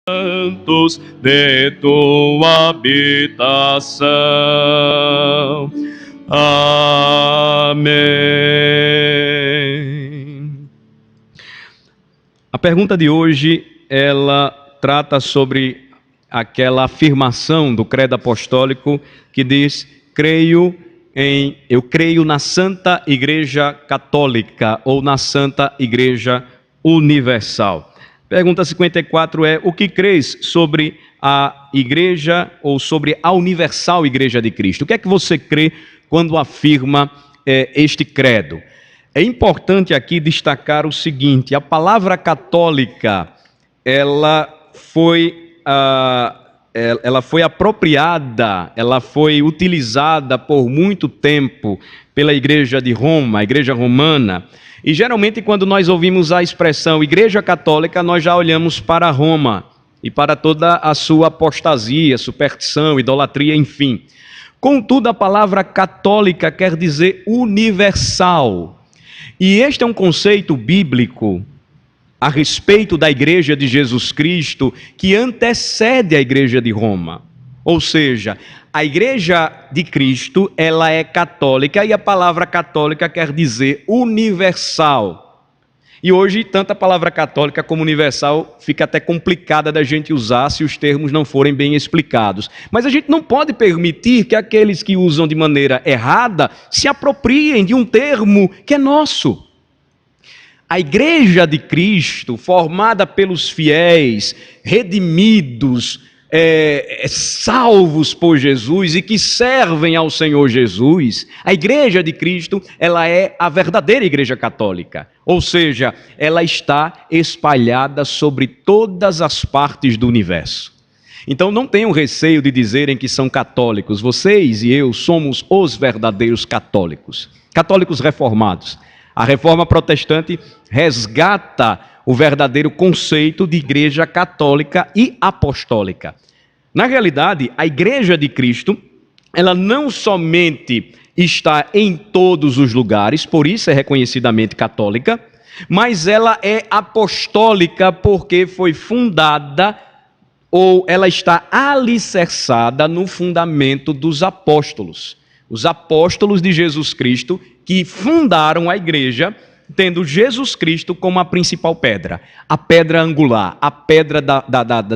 santos de tua habitação. Amém. A pergunta de hoje, ela trata sobre aquela afirmação do credo apostólico que diz: eu creio na Santa Igreja Católica ou na Santa Igreja Universal. Pergunta 54 é: o que crês sobre a Igreja ou sobre a Universal Igreja de Cristo? O que é que você crê quando afirma este credo? É importante aqui destacar o seguinte: a palavra católica, ela foi apropriada, ela foi utilizada por muito tempo pela Igreja de Roma, a Igreja Romana. E geralmente quando nós ouvimos a expressão Igreja Católica, nós já olhamos para Roma e para toda a sua apostasia, superstição, idolatria, enfim. Contudo, a palavra católica quer dizer universal. E este é um conceito bíblico a respeito da Igreja de Jesus Cristo que antecede a Igreja de Roma. Ou seja, a Igreja de Cristo, ela é católica e a palavra católica quer dizer universal. E hoje, tanto a palavra católica como universal fica até complicada da gente usar se os termos não forem bem explicados. Mas a gente não pode permitir que aqueles que usam de maneira errada se apropriem de um termo que é nosso. A Igreja de Cristo, formada pelos fiéis, redimidos, salvos por Jesus e que servem ao Senhor Jesus, a Igreja de Cristo, ela é a verdadeira Igreja Católica. Ou seja, ela está espalhada sobre todas as partes do universo. Então não tenham receio de dizerem que são católicos. Vocês e eu somos os verdadeiros católicos, católicos reformados. A reforma protestante resgata o verdadeiro conceito de igreja católica e apostólica. Na realidade, a Igreja de Cristo, ela não somente está em todos os lugares, por isso é reconhecidamente católica, mas ela é apostólica porque foi fundada ou ela está alicerçada no fundamento dos apóstolos. Os apóstolos de Jesus Cristo que fundaram a igreja, tendo Jesus Cristo como a principal pedra, a pedra angular, a pedra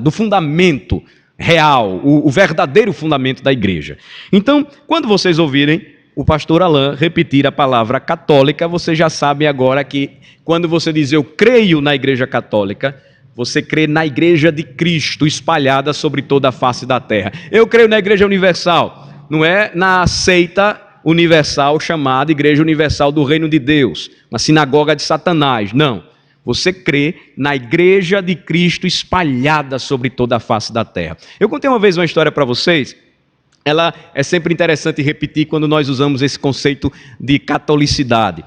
do fundamento real, o verdadeiro fundamento da igreja. Então, quando vocês ouvirem o pastor Alain repetir a palavra católica, vocês já sabem agora que quando você diz eu creio na igreja católica, você crê na igreja de Cristo espalhada sobre toda a face da terra. Eu creio na igreja universal, não é na seita universal chamada Igreja Universal do Reino de Deus, uma sinagoga de Satanás, não. Você crê na Igreja de Cristo espalhada sobre toda a face da terra. Eu contei uma vez uma história para vocês, ela é sempre interessante repetir quando nós usamos esse conceito de catolicidade.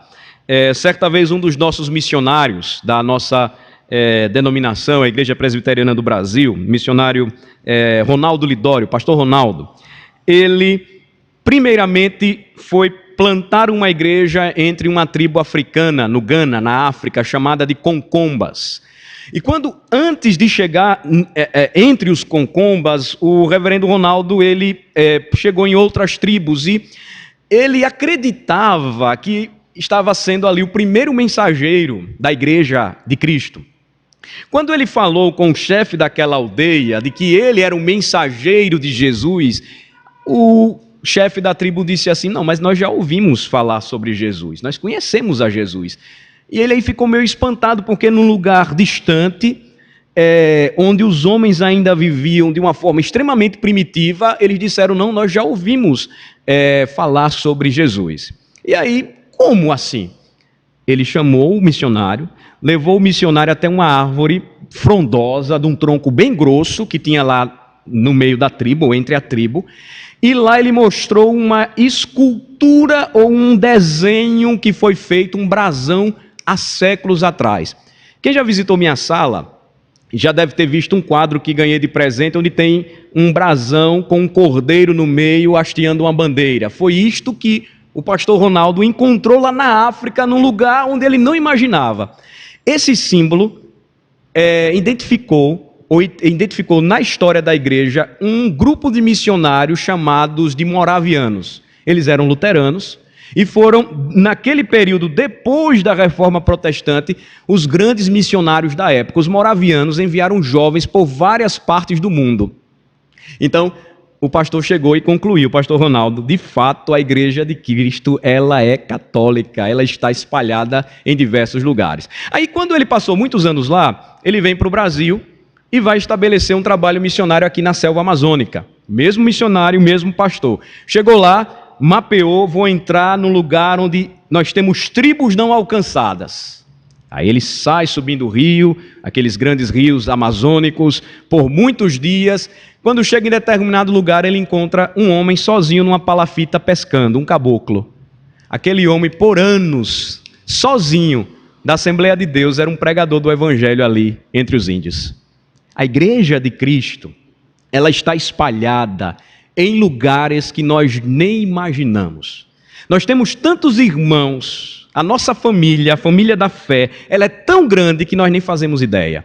Certa vez um dos nossos missionários da nossa denominação, a Igreja Presbiteriana do Brasil, missionário Ronaldo Lidório, pastor Ronaldo, ele primeiramente foi plantar uma igreja entre uma tribo africana, no Ghana, na África, chamada de Concombas. E antes de chegar entre os Concombas, o reverendo Ronaldo, ele chegou em outras tribos e ele acreditava que estava sendo ali o primeiro mensageiro da Igreja de Cristo. Quando ele falou com o chefe daquela aldeia de que ele era o mensageiro de Jesus, o chefe da tribo disse assim: não, mas nós já ouvimos falar sobre Jesus, nós conhecemos a Jesus. E ele aí ficou meio espantado, porque num lugar distante, onde os homens ainda viviam de uma forma extremamente primitiva, eles disseram: não, nós já ouvimos falar sobre Jesus. E aí, como assim? Ele chamou o missionário, levou o missionário até uma árvore frondosa, de um tronco bem grosso, que tinha lá no meio da tribo, ou entre a tribo, e lá ele mostrou uma escultura ou um desenho que foi feito, um brasão, há séculos atrás. Quem já visitou minha sala, já deve ter visto um quadro que ganhei de presente, onde tem um brasão com um cordeiro no meio, hasteando uma bandeira. Foi isto que o pastor Ronaldo encontrou lá na África, num lugar onde ele não imaginava. Esse símbolo identificou ou identificou na história da igreja um grupo de missionários chamados de moravianos. Eles eram luteranos e foram, naquele período, depois da Reforma Protestante, os grandes missionários da época. Os moravianos enviaram jovens por várias partes do mundo. Então, o pastor chegou e concluiu, o pastor Ronaldo, de fato a Igreja de Cristo, ela é católica, ela está espalhada em diversos lugares. Aí, quando ele passou muitos anos lá, ele vem para o Brasil e vai estabelecer um trabalho missionário aqui na selva amazônica. Mesmo missionário, mesmo pastor. Chegou lá, mapeou, vou entrar no lugar onde nós temos tribos não alcançadas. Aí ele sai subindo o rio, aqueles grandes rios amazônicos, por muitos dias. Quando chega em determinado lugar, ele encontra um homem sozinho numa palafita pescando, um caboclo. Aquele homem, por anos, sozinho, da Assembleia de Deus, era um pregador do Evangelho ali, entre os índios. A Igreja de Cristo, ela está espalhada em lugares que nós nem imaginamos. Nós temos tantos irmãos, a nossa família, a família da fé, ela é tão grande que nós nem fazemos ideia.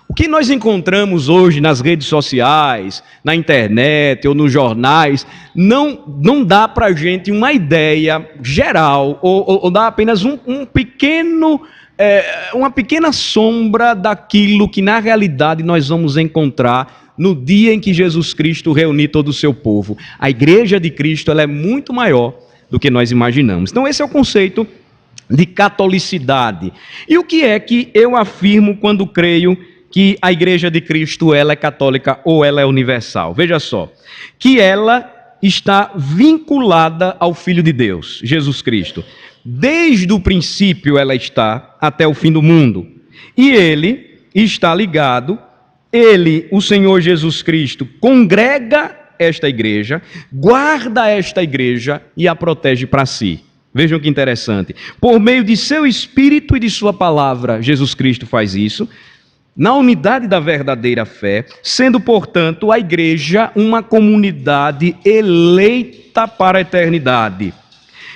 O que nós encontramos hoje nas redes sociais, na internet ou nos jornais, não dá para a gente uma ideia geral, ou dá apenas uma pequena sombra daquilo que na realidade nós vamos encontrar no dia em que Jesus Cristo reunir todo o seu povo. A Igreja de Cristo, ela é muito maior do que nós imaginamos. Então esse é o conceito de catolicidade. E o que é que eu afirmo quando creio que a Igreja de Cristo, ela é católica ou ela é universal? Veja só, que ela está vinculada ao Filho de Deus, Jesus Cristo. Desde o princípio ela está até o fim do mundo. E ele está ligado, o Senhor Jesus Cristo, congrega esta igreja, guarda esta igreja e a protege para si. Vejam que interessante. Por meio de seu Espírito e de sua palavra, Jesus Cristo faz isso, na unidade da verdadeira fé, sendo, portanto, a igreja uma comunidade eleita para a eternidade.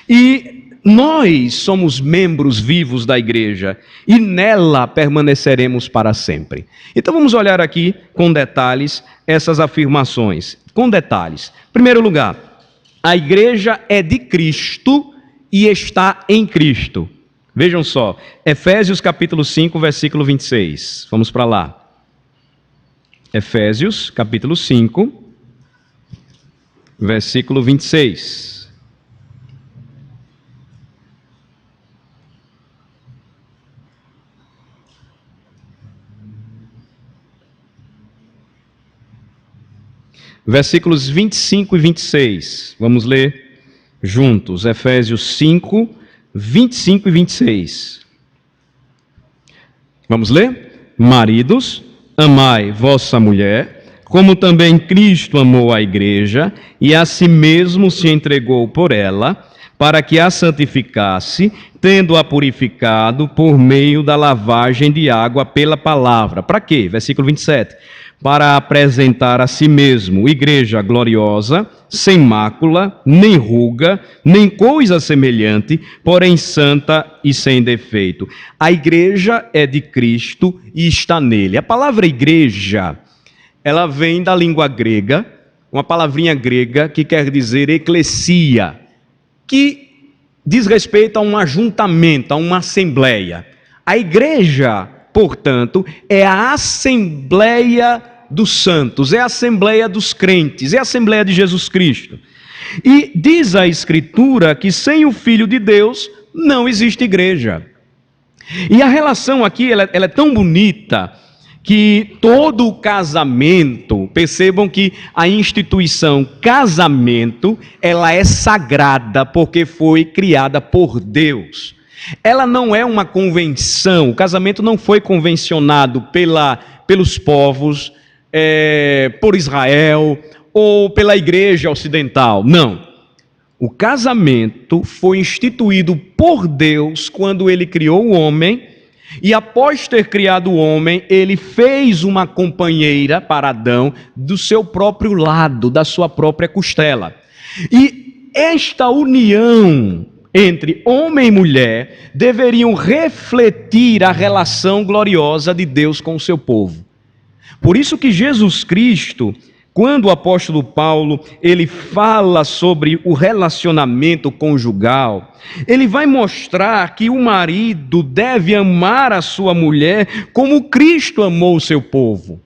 E nós somos membros vivos da igreja e nela permaneceremos para sempre. Então vamos olhar aqui com detalhes essas afirmações. Com detalhes. Em primeiro lugar, a igreja é de Cristo e está em Cristo. Vejam só, Efésios capítulo 5, versículo 26. Vamos para lá. Efésios capítulo 5, versículo 26. Versículos 25 e 26. Vamos ler juntos. Efésios 5, 25 e 26. Vamos ler? Maridos, amai vossa mulher, como também Cristo amou a igreja e a si mesmo se entregou por ela, para que a santificasse, tendo-a purificado por meio da lavagem de água pela palavra. Para quê? Versículo 27. Para apresentar a si mesmo igreja gloriosa, sem mácula, nem ruga, nem coisa semelhante, porém santa e sem defeito. A igreja é de Cristo e está nele. A palavra igreja, ela vem da língua grega, uma palavrinha grega que quer dizer eclesia, que diz respeito a um ajuntamento, a uma assembleia. A igreja, portanto, é a Assembleia dos Santos, é a Assembleia dos Crentes, é a Assembleia de Jesus Cristo. E diz a Escritura que sem o Filho de Deus não existe igreja. E a relação aqui ela é tão bonita que todo o casamento, percebam que a instituição casamento, ela é sagrada porque foi criada por Deus. Ela não é uma convenção, o casamento não foi convencionado pelos povos, por Israel ou pela igreja ocidental, não. O casamento foi instituído por Deus quando ele criou o homem e após ter criado o homem, ele fez uma companheira para Adão do seu próprio lado, da sua própria costela. E esta união entre homem e mulher deveriam refletir a relação gloriosa de Deus com o seu povo. Por isso que Jesus Cristo, quando o apóstolo Paulo ele fala sobre o relacionamento conjugal, ele vai mostrar que o marido deve amar a sua mulher como Cristo amou o seu povo.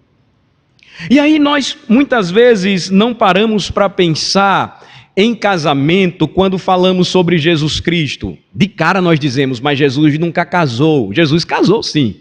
E aí nós muitas vezes não paramos para pensar em casamento quando falamos sobre Jesus Cristo. De cara nós dizemos, mas Jesus nunca casou. Jesus casou sim.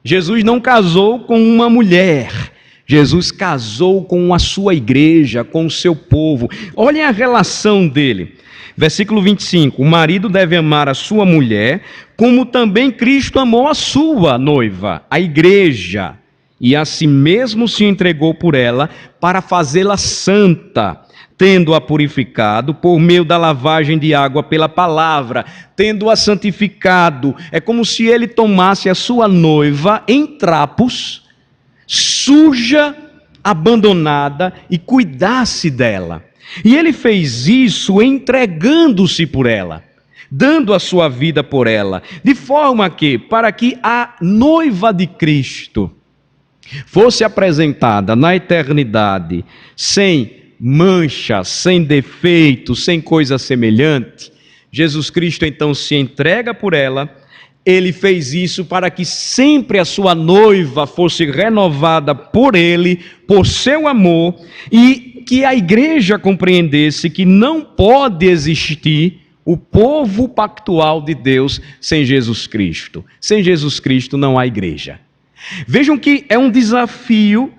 Jesus não casou com uma mulher. Jesus casou com a sua igreja, com o seu povo. Olhem a relação dele. Versículo 25. O marido deve amar a sua mulher, como também Cristo amou a sua noiva, a igreja, e a si mesmo se entregou por ela para fazê-la santa, tendo-a purificado por meio da lavagem de água pela palavra, tendo-a santificado. É como se ele tomasse a sua noiva em trapos, suja, abandonada, e cuidasse dela. E ele fez isso entregando-se por ela, dando a sua vida por ela, de forma que, para que a noiva de Cristo fosse apresentada na eternidade sem mancha, sem defeito, sem coisa semelhante, Jesus Cristo então se entrega por ela. Ele fez isso para que sempre a sua noiva fosse renovada por ele, por seu amor, e que a igreja compreendesse que não pode existir o povo pactual de Deus sem Jesus Cristo. Sem Jesus Cristo não há igreja. Vejam que é um desafio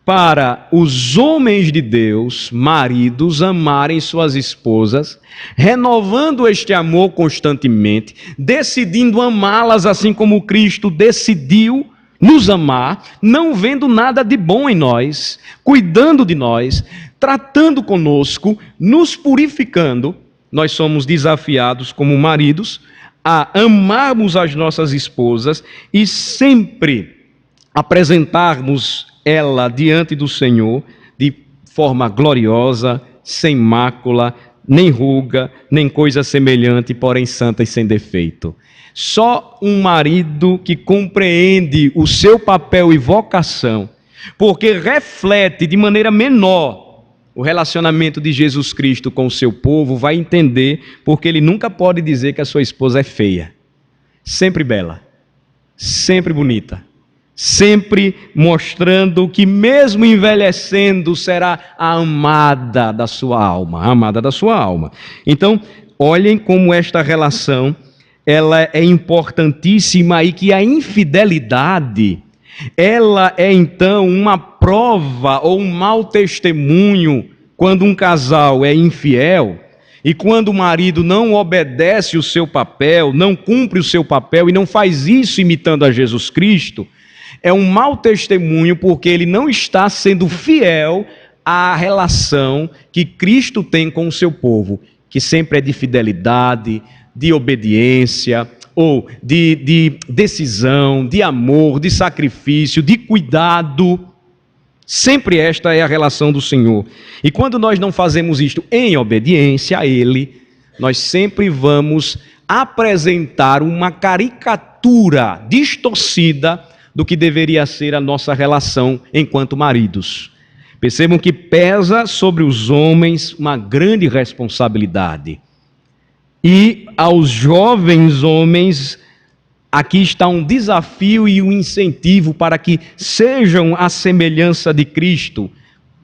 para os homens de Deus, maridos, amarem suas esposas, renovando este amor constantemente, decidindo amá-las assim como Cristo decidiu nos amar, não vendo nada de bom em nós, cuidando de nós, tratando conosco, nos purificando. Nós somos desafiados como maridos a amarmos as nossas esposas e sempre apresentarmos ela diante do Senhor de forma gloriosa, sem mácula, nem ruga, nem coisa semelhante, porém santa e sem defeito. Só um marido que compreende o seu papel e vocação, porque reflete de maneira menor o relacionamento de Jesus Cristo com o seu povo, vai entender porque ele nunca pode dizer que a sua esposa é feia. Sempre bela, sempre bonita, sempre mostrando que mesmo envelhecendo será a amada da sua alma, a amada da sua alma. Então, olhem como esta relação ela é importantíssima e que a infidelidade, ela é então uma prova ou um mau testemunho quando um casal é infiel e quando o marido não obedece o seu papel, não cumpre o seu papel e não faz isso imitando a Jesus Cristo. É um mau testemunho porque ele não está sendo fiel à relação que Cristo tem com o seu povo, que sempre é de fidelidade, de obediência, ou de decisão, de amor, de sacrifício, de cuidado. Sempre esta é a relação do Senhor. E quando nós não fazemos isto em obediência a Ele, nós sempre vamos apresentar uma caricatura distorcida do que deveria ser a nossa relação enquanto maridos. Percebam que pesa sobre os homens uma grande responsabilidade. E aos jovens homens, aqui está um desafio e um incentivo para que sejam a semelhança de Cristo.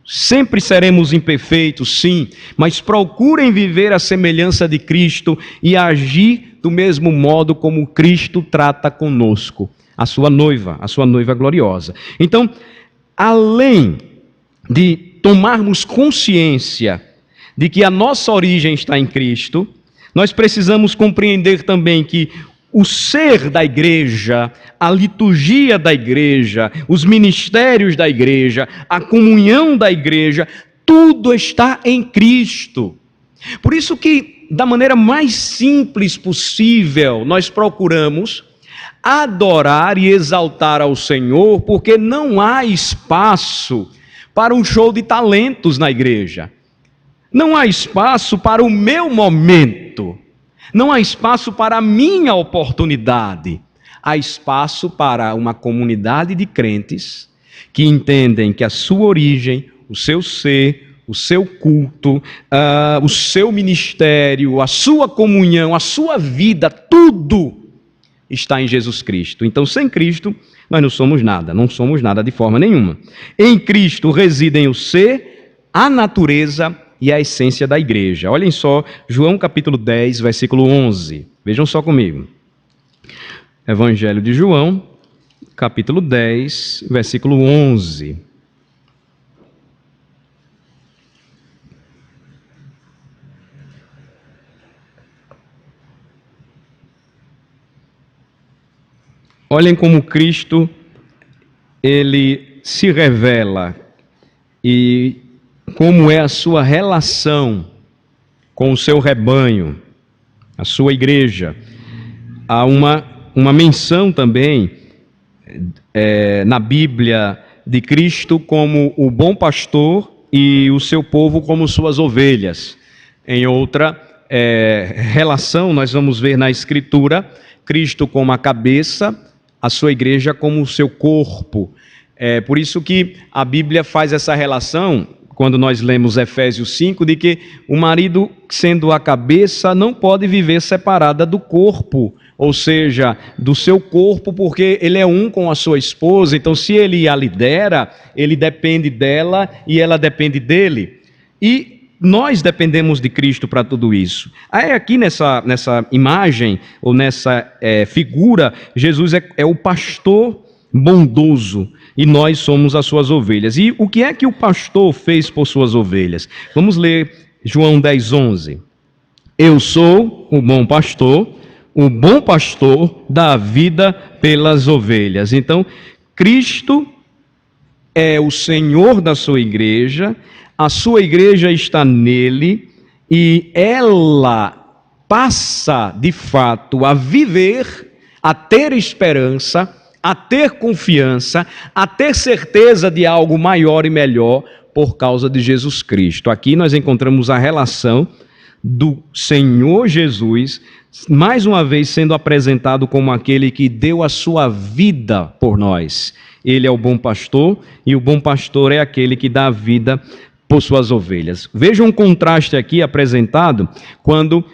Sempre seremos imperfeitos, sim, mas procurem viver a semelhança de Cristo e agir do mesmo modo como Cristo trata conosco, a sua noiva gloriosa. Então, além de tomarmos consciência de que a nossa origem está em Cristo, nós precisamos compreender também que o ser da igreja, a liturgia da igreja, os ministérios da igreja, a comunhão da igreja, tudo está em Cristo. Por isso que, da maneira mais simples possível, nós procuramos adorar e exaltar ao Senhor, porque não há espaço para um show de talentos na igreja. Não há espaço para o meu momento. Não há espaço para a minha oportunidade. Há espaço para uma comunidade de crentes que entendem que a sua origem, o seu ser, o seu culto, o seu ministério, a sua comunhão, a sua vida, tudo está em Jesus Cristo. Então, sem Cristo, nós não somos nada de forma nenhuma. Em Cristo residem o ser, a natureza e a essência da igreja. Olhem só, João capítulo 10, versículo 11. Vejam só comigo. Evangelho de João, capítulo 10, versículo 11. Olhem como Cristo, ele se revela e como é a sua relação com o seu rebanho, a sua igreja. Há uma menção também na Bíblia de Cristo como o bom pastor e o seu povo como suas ovelhas. Em outra relação, nós vamos ver na Escritura, Cristo como a cabeça, a sua igreja como o seu corpo. Por isso que a Bíblia faz essa relação, quando nós lemos Efésios 5, de que o marido, sendo a cabeça, não pode viver separada do corpo, ou seja, do seu corpo, porque ele é um com a sua esposa. Então, se ele a lidera, ele depende dela e ela depende dele. E nós dependemos de Cristo para tudo isso. Aí aqui nessa imagem, ou nessa figura, Jesus é o pastor bondoso e nós somos as suas ovelhas. E o que é que o pastor fez por suas ovelhas? Vamos ler João 10, 11. Eu sou o bom pastor dá a vida pelas ovelhas. Então, Cristo é o Senhor da sua igreja, a sua igreja está nele e ela passa, de fato, a viver, a ter esperança, a ter confiança, a ter certeza de algo maior e melhor por causa de Jesus Cristo. Aqui nós encontramos a relação do Senhor Jesus, mais uma vez sendo apresentado como aquele que deu a sua vida por nós. Ele é o bom pastor e o bom pastor é aquele que dá a vida por suas ovelhas. Veja um contraste aqui apresentado quando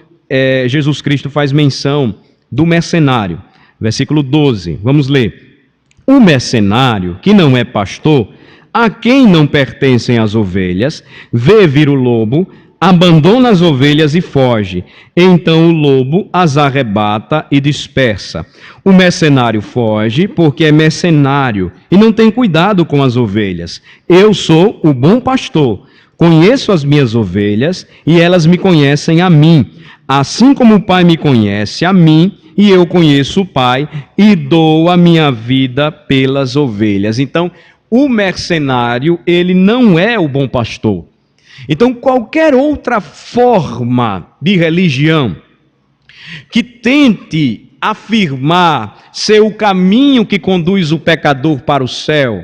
Jesus Cristo faz menção do mercenário. Versículo 12, vamos ler. O mercenário, que não é pastor, a quem não pertencem as ovelhas, vê vir o lobo, abandona as ovelhas e foge. Então o lobo as arrebata e dispersa. O mercenário foge porque é mercenário e não tem cuidado com as ovelhas. Eu sou o bom pastor, conheço as minhas ovelhas e elas me conhecem a mim. Assim como o Pai me conhece a mim e eu conheço o Pai e dou a minha vida pelas ovelhas. Então, o mercenário, ele não é o bom pastor. Então, qualquer outra forma de religião que tente afirmar ser o caminho que conduz o pecador para o céu,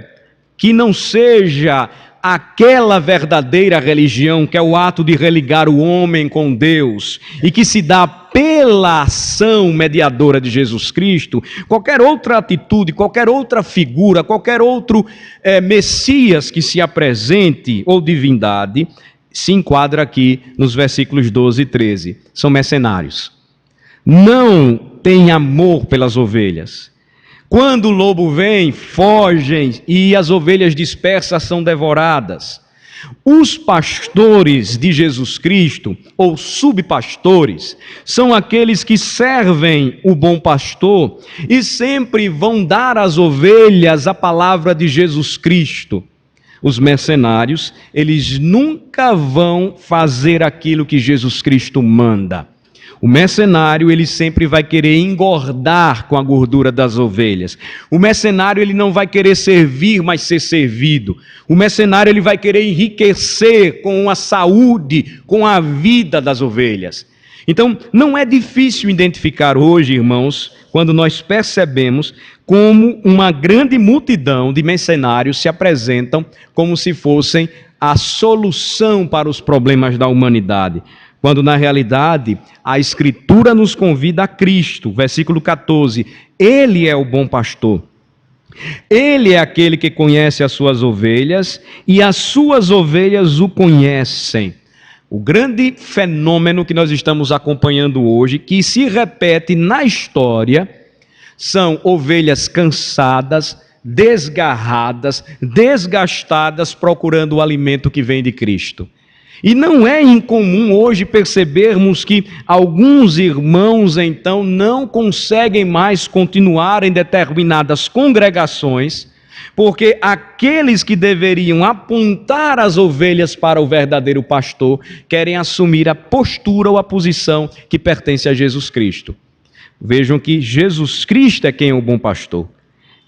que não seja aquela verdadeira religião que é o ato de religar o homem com Deus e que se dá pela ação mediadora de Jesus Cristo, qualquer outra atitude, qualquer outra figura, qualquer outro Messias que se apresente ou divindade, se enquadra aqui nos versículos 12 e 13. São mercenários. Não tem amor pelas ovelhas. Quando o lobo vem, fogem e as ovelhas dispersas são devoradas. Os pastores de Jesus Cristo, ou subpastores, são aqueles que servem o bom pastor e sempre vão dar às ovelhas a palavra de Jesus Cristo. Os mercenários, eles nunca vão fazer aquilo que Jesus Cristo manda. O mercenário, ele sempre vai querer engordar com a gordura das ovelhas. O mercenário, ele não vai querer servir, mas ser servido. O mercenário, ele vai querer enriquecer com a saúde, com a vida das ovelhas. Então, não é difícil identificar hoje, irmãos, quando nós percebemos como uma grande multidão de mercenários se apresentam como se fossem a solução para os problemas da humanidade. Quando na realidade a Escritura nos convida a Cristo, versículo 14, Ele é o bom pastor. Ele é aquele que conhece as suas ovelhas e as suas ovelhas o conhecem. O grande fenômeno que nós estamos acompanhando hoje, que se repete na história, são ovelhas cansadas, desgarradas, desgastadas, procurando o alimento que vem de Cristo. E não é incomum hoje percebermos que alguns irmãos, então, não conseguem mais continuar em determinadas congregações, porque aqueles que deveriam apontar as ovelhas para o verdadeiro pastor querem assumir a postura ou a posição que pertence a Jesus Cristo. Vejam que Jesus Cristo é quem é o bom pastor.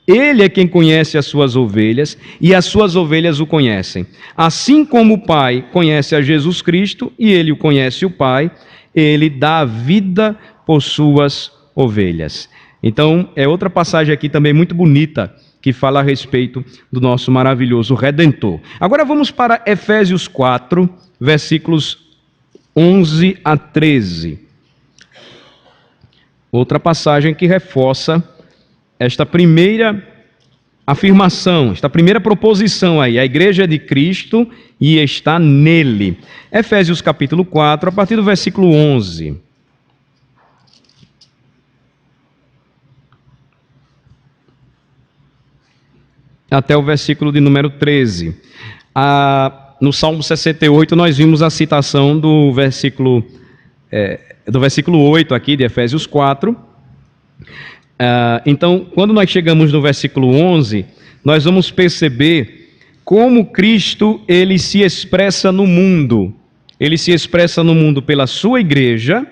Ele é quem conhece as suas ovelhas e as suas ovelhas o conhecem. Assim como o Pai conhece a Jesus Cristo e ele o conhece o Pai, ele dá a vida por suas ovelhas. Então, é outra passagem aqui também muito bonita que fala a respeito do nosso maravilhoso Redentor. Agora vamos para Efésios 4, versículos 11 a 13. Outra passagem que reforça esta primeira afirmação, esta primeira proposição aí. A igreja é de Cristo e está nele. Efésios capítulo 4, a partir do versículo 11. Até o versículo de número 13. No Salmo 68, nós vimos a citação do versículo 8 aqui de Efésios 4. Então, quando nós chegamos no versículo 11, nós vamos perceber como Cristo ele se expressa no mundo. Ele se expressa no mundo pela sua igreja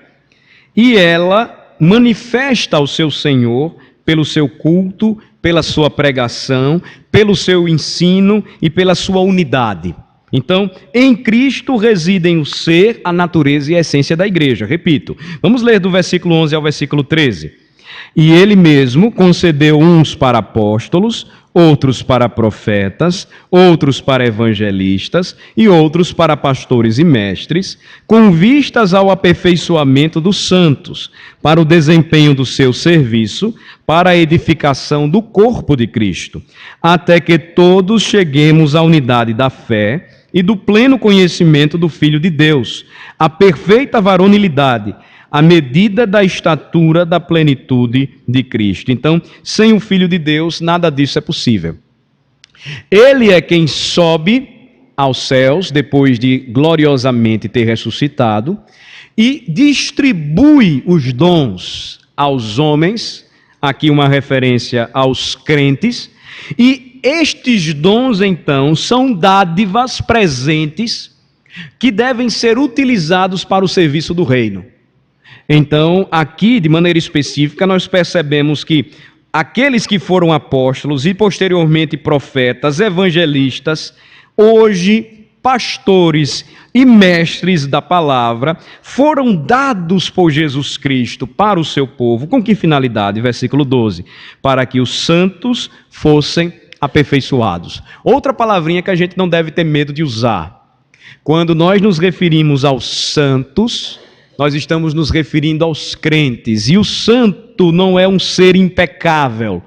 e ela manifesta ao seu Senhor pelo seu culto, pela sua pregação, pelo seu ensino e pela sua unidade. Então, em Cristo residem o ser, a natureza e a essência da igreja. Repito, vamos ler do versículo 11 ao versículo 13. E ele mesmo concedeu uns para apóstolos, outros para profetas, outros para evangelistas e outros para pastores e mestres, com vistas ao aperfeiçoamento dos santos, para o desempenho do seu serviço, para a edificação do corpo de Cristo, até que todos cheguemos à unidade da fé e do pleno conhecimento do Filho de Deus, à perfeita varonilidade, à medida da estatura da plenitude de Cristo. Então, sem o Filho de Deus, nada disso é possível. Ele é quem sobe aos céus, depois de gloriosamente ter ressuscitado, e distribui os dons aos homens, aqui uma referência aos crentes, e estes dons, então, são dádivas presentes que devem ser utilizados para o serviço do reino. Então, aqui, de maneira específica, nós percebemos que aqueles que foram apóstolos e posteriormente profetas, evangelistas, hoje pastores e mestres da palavra, foram dados por Jesus Cristo para o seu povo. Com que finalidade? Versículo 12. Para que os santos fossem aperfeiçoados. Outra palavrinha que a gente não deve ter medo de usar. Quando nós nos referimos aos santos, nós estamos nos referindo aos crentes. E o santo não é um ser impecável.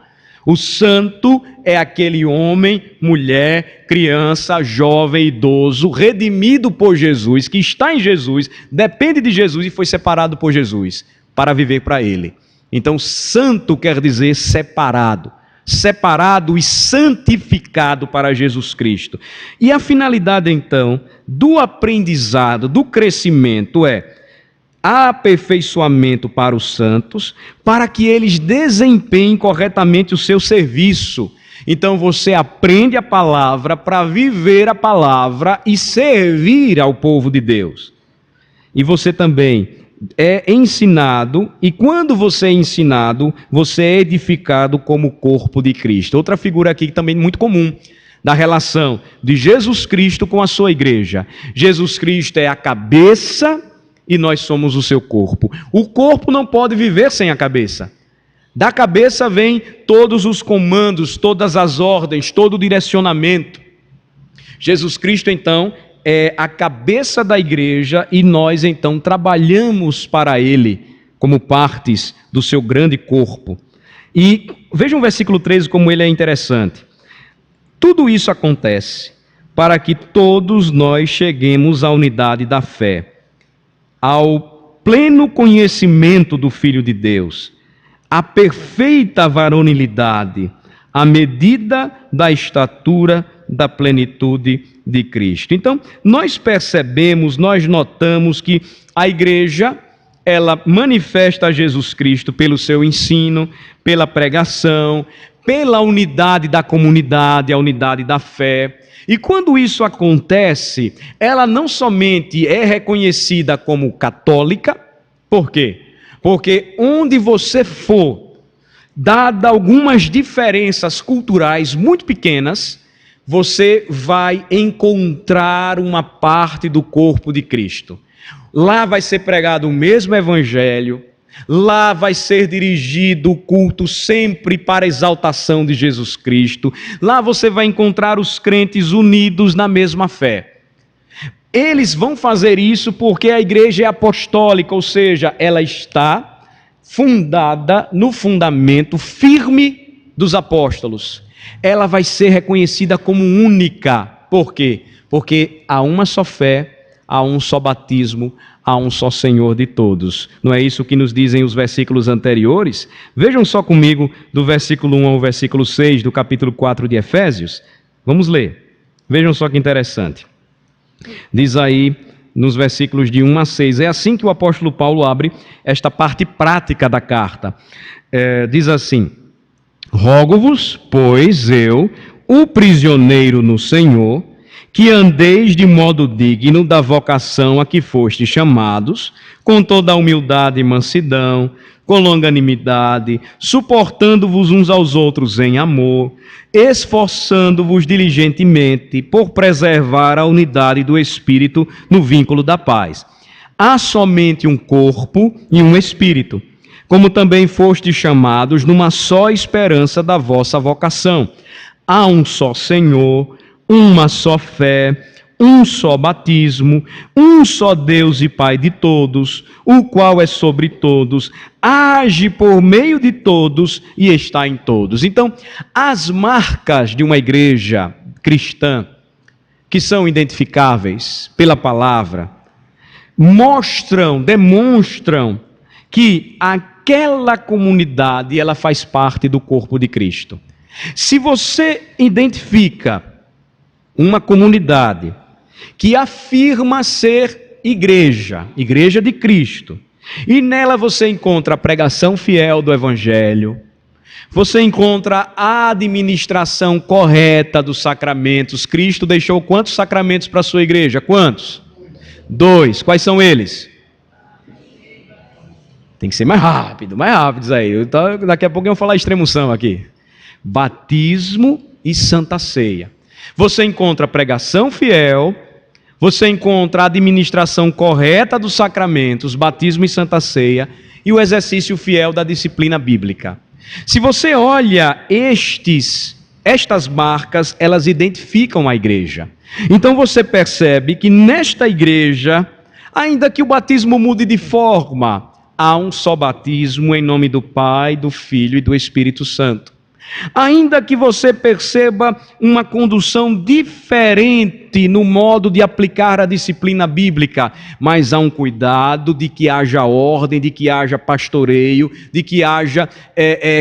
O santo é aquele homem, mulher, criança, jovem, idoso, redimido por Jesus, que está em Jesus, depende de Jesus e foi separado por Jesus para viver para Ele. Então, santo quer dizer separado. Separado e santificado para Jesus Cristo. E a finalidade, então, do aprendizado, do crescimento é aperfeiçoamento para os santos, para que eles desempenhem corretamente o seu serviço. Então você aprende a palavra para viver a palavra e servir ao povo de Deus. E você também é ensinado, e quando você é ensinado, você é edificado como corpo de Cristo. Outra figura aqui também muito comum, da relação de Jesus Cristo com a sua igreja. Jesus Cristo é a cabeça e nós somos o seu corpo. O corpo não pode viver sem a cabeça. Da cabeça vem todos os comandos, todas as ordens, todo o direcionamento. Jesus Cristo, então, é a cabeça da igreja e nós, então, trabalhamos para Ele como partes do seu grande corpo. E vejam o versículo 13 como ele é interessante. Tudo isso acontece para que todos nós cheguemos à unidade da fé, ao pleno conhecimento do Filho de Deus, à perfeita varonilidade, à medida da estatura da plenitude de Cristo. Então, nós percebemos, nós notamos que a igreja, ela manifesta Jesus Cristo pelo seu ensino, pela pregação, pela unidade da comunidade, a unidade da fé. E quando isso acontece, ela não somente é reconhecida como católica, por quê? Porque onde você for, dada algumas diferenças culturais muito pequenas, você vai encontrar uma parte do corpo de Cristo. Lá vai ser pregado o mesmo evangelho, lá vai ser dirigido o culto sempre para a exaltação de Jesus Cristo, lá você vai encontrar os crentes unidos na mesma fé. Eles vão fazer isso porque a igreja é apostólica, ou seja, ela está fundada no fundamento firme dos apóstolos. Ela vai ser reconhecida como única. Por quê? Porque há uma só fé, há um só batismo, há um só Senhor de todos. Não é isso que nos dizem os versículos anteriores? Vejam só comigo do versículo 1 ao versículo 6 do capítulo 4 de Efésios. Vamos ler. Vejam só que interessante. Diz aí nos versículos de 1 a 6. É assim que o apóstolo Paulo abre esta parte prática da carta. Diz assim: rogo-vos, pois eu, o prisioneiro no Senhor, que andeis de modo digno da vocação a que fostes chamados, com toda a humildade e mansidão, com longanimidade, suportando-vos uns aos outros em amor, esforçando-vos diligentemente por preservar a unidade do Espírito no vínculo da paz. Há somente um corpo e um Espírito, como também fostes chamados numa só esperança da vossa vocação. Há um só Senhor, uma só fé, um só batismo, um só Deus e Pai de todos, o qual é sobre todos, age por meio de todos e está em todos. Então, as marcas de uma igreja cristã, que são identificáveis pela palavra, demonstram que aquela comunidade, ela faz parte do corpo de Cristo. Se você identifica uma comunidade que afirma ser igreja de Cristo, e nela você encontra a pregação fiel do Evangelho, você encontra a administração correta dos sacramentos. Cristo deixou quantos sacramentos para a sua igreja? Quantos? 2. Quais são eles? Tem que ser mais rápidos aí. Então, daqui a pouco eu vou falar extremunção aqui. Batismo e Santa Ceia. Você encontra a pregação fiel, você encontra a administração correta dos sacramentos, batismo e Santa Ceia, e o exercício fiel da disciplina bíblica. Se você olha estas marcas, elas identificam a igreja. Então você percebe que nesta igreja, ainda que o batismo mude de forma, há um só batismo em nome do Pai, do Filho e do Espírito Santo. Ainda que você perceba uma condução diferente no modo de aplicar a disciplina bíblica, mas há um cuidado de que haja ordem, de que haja pastoreio, de que haja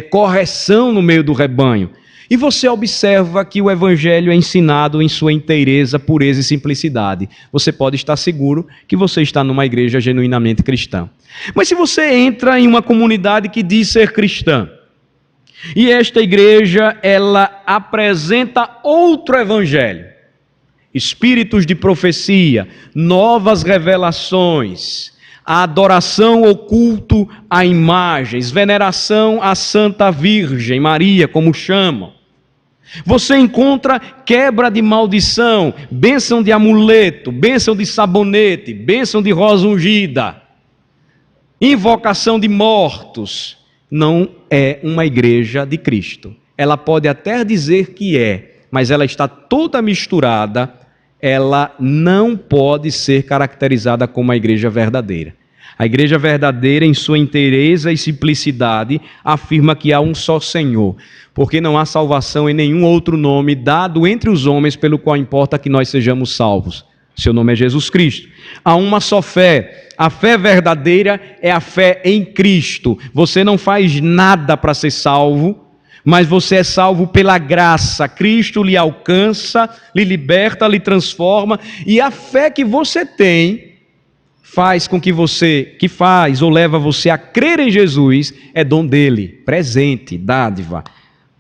correção no meio do rebanho. E você observa que o Evangelho é ensinado em sua inteireza, pureza e simplicidade. Você pode estar seguro que você está numa igreja genuinamente cristã. Mas se você entra em uma comunidade que diz ser cristã, e esta igreja, ela apresenta outro evangelho, espíritos de profecia, novas revelações, a adoração ou culto a imagens, veneração à Santa Virgem Maria, como chamam. Você encontra quebra de maldição, bênção de amuleto, bênção de sabonete, bênção de rosa ungida, invocação de mortos. Não é uma igreja de Cristo. Ela pode até dizer que é, mas ela está toda misturada, ela não pode ser caracterizada como uma igreja verdadeira. A igreja verdadeira, em sua inteireza e simplicidade, afirma que há um só Senhor, porque não há salvação em nenhum outro nome dado entre os homens pelo qual importa que nós sejamos salvos. Seu nome é Jesus Cristo. Há uma só fé. A fé verdadeira é a fé em Cristo. Você não faz nada para ser salvo, mas você é salvo pela graça. Cristo lhe alcança, lhe liberta, lhe transforma, e a fé que você tem faz com que faz ou leva você a crer em Jesus, é dom dele, presente, dádiva.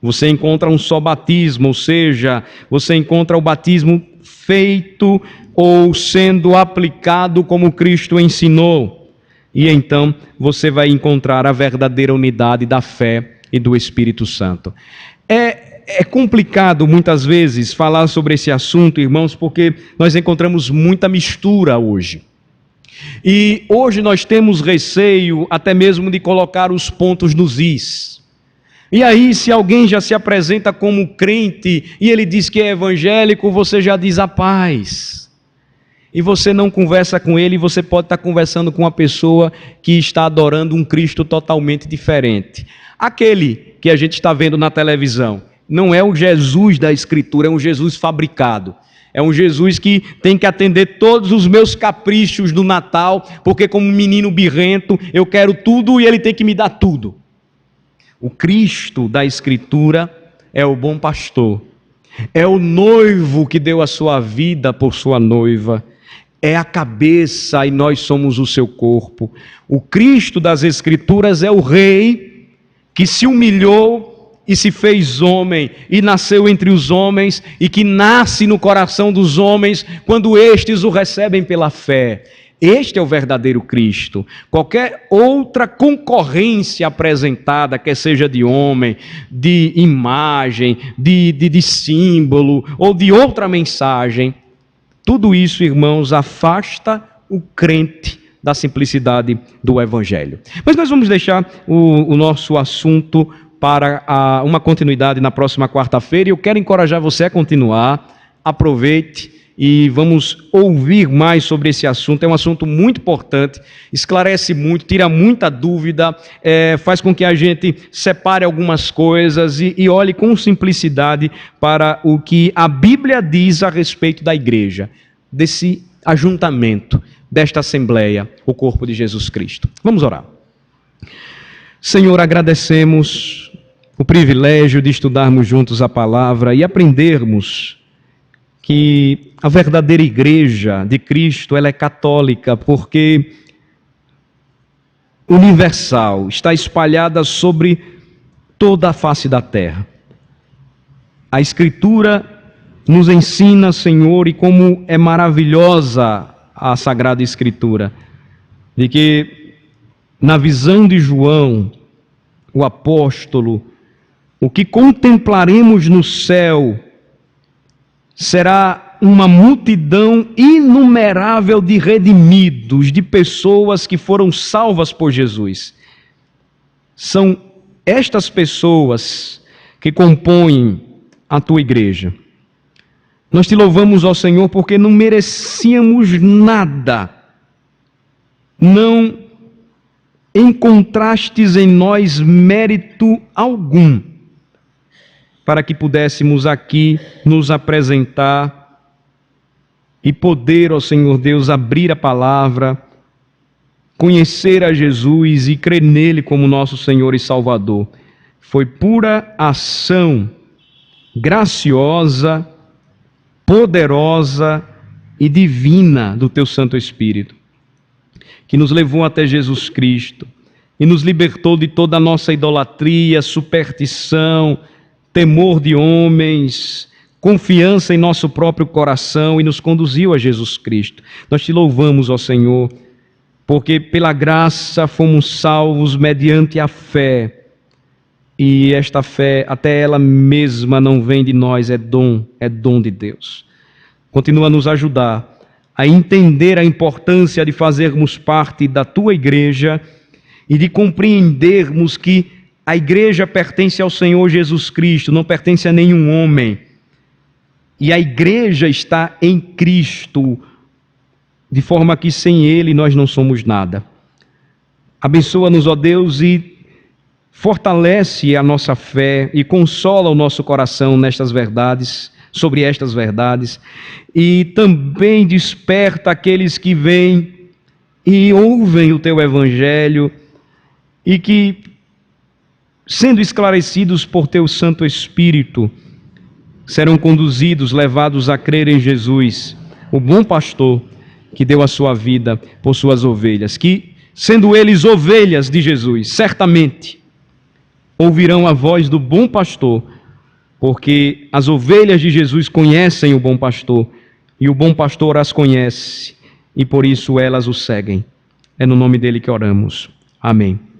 Você encontra um só batismo, ou seja, você encontra o batismo feito ou sendo aplicado como Cristo ensinou. E então você vai encontrar a verdadeira unidade da fé e do Espírito Santo. É complicado muitas vezes falar sobre esse assunto, irmãos, porque nós encontramos muita mistura hoje. E hoje nós temos receio até mesmo de colocar os pontos nos is. E aí, se alguém já se apresenta como crente e ele diz que é evangélico, você já diz a paz. E você não conversa com ele, você pode estar conversando com uma pessoa que está adorando um Cristo totalmente diferente. Aquele que a gente está vendo na televisão não é o Jesus da Escritura, é um Jesus fabricado. É um Jesus que tem que atender todos os meus caprichos do Natal, porque como menino birrento, eu quero tudo e ele tem que me dar tudo. O Cristo da Escritura é o bom pastor, é o noivo que deu a sua vida por sua noiva, é a cabeça e nós somos o seu corpo. O Cristo das Escrituras é o rei que se humilhou e se fez homem e nasceu entre os homens e que nasce no coração dos homens quando estes o recebem pela fé. Este é o verdadeiro Cristo. Qualquer outra concorrência apresentada, quer seja de homem, de imagem, de símbolo ou de outra mensagem, tudo isso, irmãos, afasta o crente da simplicidade do Evangelho. Mas nós vamos deixar o nosso assunto para uma continuidade na próxima quarta-feira e eu quero encorajar você a continuar. Aproveite e vamos ouvir mais sobre esse assunto. É um assunto muito importante, esclarece muito, tira muita dúvida, faz com que a gente separe algumas coisas e olhe com simplicidade para o que a Bíblia diz a respeito da igreja, desse ajuntamento, desta assembleia, o corpo de Jesus Cristo. Vamos orar. Senhor, agradecemos o privilégio de estudarmos juntos a palavra e aprendermos que a verdadeira igreja de Cristo, ela é católica, porque universal, está espalhada sobre toda a face da terra. A Escritura nos ensina, Senhor, e como é maravilhosa a Sagrada Escritura, de que na visão de João, o apóstolo, o que contemplaremos no céu será uma multidão inumerável de redimidos, de pessoas que foram salvas por Jesus. São estas pessoas que compõem a tua igreja. Nós te louvamos, ó Senhor, porque não merecíamos nada. Não encontrastes em nós mérito algum para que pudéssemos aqui nos apresentar e poder, ó Senhor Deus, abrir a palavra, conhecer a Jesus e crer nele como nosso Senhor e Salvador. Foi pura ação graciosa, poderosa e divina do teu Santo Espírito, que nos levou até Jesus Cristo e nos libertou de toda a nossa idolatria, superstição, temor de homens, confiança em nosso próprio coração e nos conduziu a Jesus Cristo. Nós te louvamos, ó Senhor, porque pela graça fomos salvos mediante a fé. E esta fé, até ela mesma não vem de nós, é dom de Deus. Continua a nos ajudar a entender a importância de fazermos parte da tua igreja e de compreendermos que a igreja pertence ao Senhor Jesus Cristo, não pertence a nenhum homem. E a igreja está em Cristo, de forma que sem Ele nós não somos nada. Abençoa-nos, ó Deus, e fortalece a nossa fé e consola o nosso coração nestas verdades, sobre estas verdades, e também desperta aqueles que vêm e ouvem o teu evangelho e que, sendo esclarecidos por teu Santo Espírito, serão conduzidos, levados a crer em Jesus, o bom pastor que deu a sua vida por suas ovelhas, que, sendo eles ovelhas de Jesus, certamente ouvirão a voz do bom pastor, porque as ovelhas de Jesus conhecem o bom pastor, e o bom pastor as conhece, e por isso elas o seguem. É no nome dele que oramos. Amém.